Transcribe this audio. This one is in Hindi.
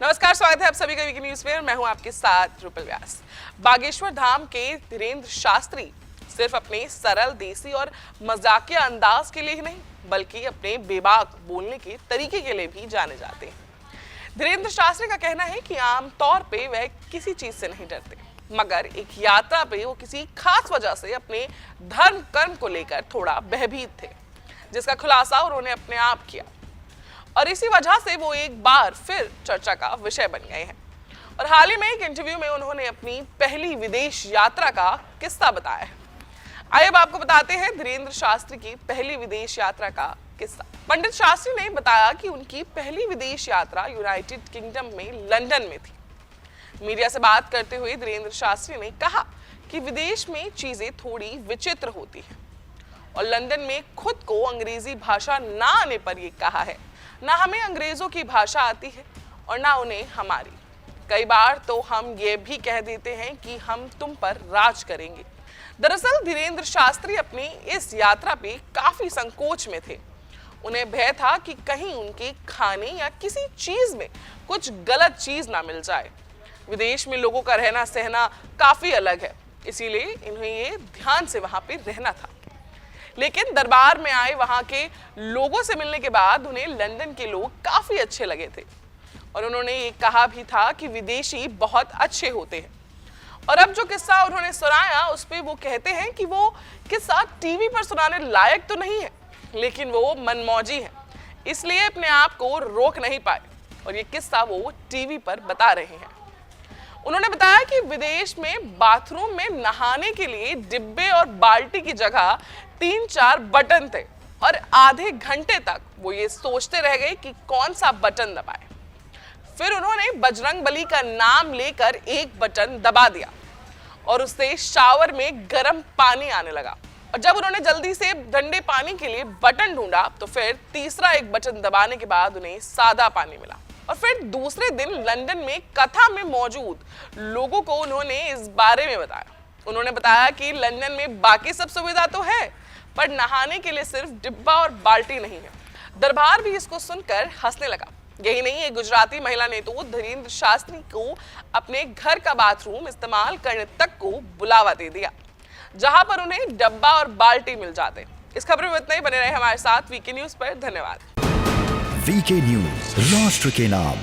नमस्कार, स्वागत है आप सभी का वीके न्यूज में। मैं हूं आपके साथ रूपल व्यास। बागेश्वर धाम के धीरेन्द्र शास्त्री सिर्फ अपने सरल, देसी और मजाकिया अंदाज के लिए ही नहीं, बल्कि अपने बेबाक बोलने के तरीके के लिए भी जाने जाते हैं। धीरेन्द्र शास्त्री का कहना है कि आमतौर पे वह किसी चीज से नहीं डरते, मगर एक यात्रा पे वो किसी खास वजह से अपने धर्म कर्म को लेकर थोड़ा भयभीत थे, जिसका खुलासा उन्होंने अपने आप किया और इसी वजह से वो एक बार फिर चर्चा का विषय बन गए हैं। और हाल ही में एक इंटरव्यू में उन्होंने अपनी पहली विदेश यात्रा का किस्सा बताया है। आइए अब आपको बताते हैं धीरेन्द्र शास्त्री की पहली विदेश यात्रा का किस्सा। पंडित शास्त्री ने बताया कि उनकी पहली विदेश यात्रा यूनाइटेड किंगडम में लंदन में थी। मीडिया से बात करते हुए धीरेन्द्र शास्त्री ने कहा कि विदेश में चीजें थोड़ी विचित्र होती हैं और लंदन में खुद को अंग्रेजी भाषा ना आने पर यह कहा है, ना हमें अंग्रेजों की भाषा आती है और ना उन्हें हमारी। कई बार तो हम ये भी कह देते हैं कि हम तुम पर राज करेंगे। दरअसल धीरेन्द्र शास्त्री अपनी इस यात्रा पे काफी संकोच में थे। उन्हें भय था कि कहीं उनके खाने या किसी चीज में कुछ गलत चीज ना मिल जाए। विदेश में लोगों का रहना सहना काफी अलग है, इसीलिए इन्हें ये ध्यान से वहां पे रहना था। लेकिन दरबार में आए वहां के लोगों से मिलने के बाद उन्हें लंदन के लोग काफी अच्छे लगे थे और उन्होंने ये कहा भी था कि विदेशी बहुत अच्छे होते हैं। और अब जो किस्सा उन्होंने सुनाया उस पे वो कहते हैं कि वो किस्सा टीवी पर सुनाने लायक तो नहीं है, लेकिन वो मनमौजी है, इसलिए अपने आप को रोक नहीं पाए और ये किस्सा वो टीवी पर बता रहे हैं। उन्होंने बताया कि विदेश में बाथरूम में नहाने के लिए डिब्बे और बाल्टी की जगह 3-4 बटन थे और आधे घंटे तक वो ये सोचते रह गए कि कौन सा बटन दबाए। फिर उन्होंने बजरंगबली का नाम लेकर एक बटन दबा दिया और उससे शावर में गर्म पानी आने लगा। और जब उन्होंने जल्दी से ठंडे पानी के लिए बटन ढूंढा तो फिर तीसरा एक बटन दबाने के बाद उन्हें सादा पानी मिला। और फिर दूसरे दिन लंदन में कथा में मौजूद लोगों को उन्होंने इस बारे में बताया। उन्होंने बताया कि लंदन में बाकी सब सुविधा तो है, पर नहाने के लिए सिर्फ डिब्बा और बाल्टी नहीं है। दरबार भी इसको सुनकर हंसने लगा। यही नहीं, एक गुजराती महिला ने तो धीरेन्द्र शास्त्री को अपने घर का बाथरूम इस्तेमाल करने तक को बुलावा दे दिया, जहां पर उन्हें डब्बा और बाल्टी मिल जाते। इस खबर में इतना ही। बने रहे हमारे साथ वीके न्यूज पर। धन्यवाद। वीके न्यूज, राष्ट्र के नाम।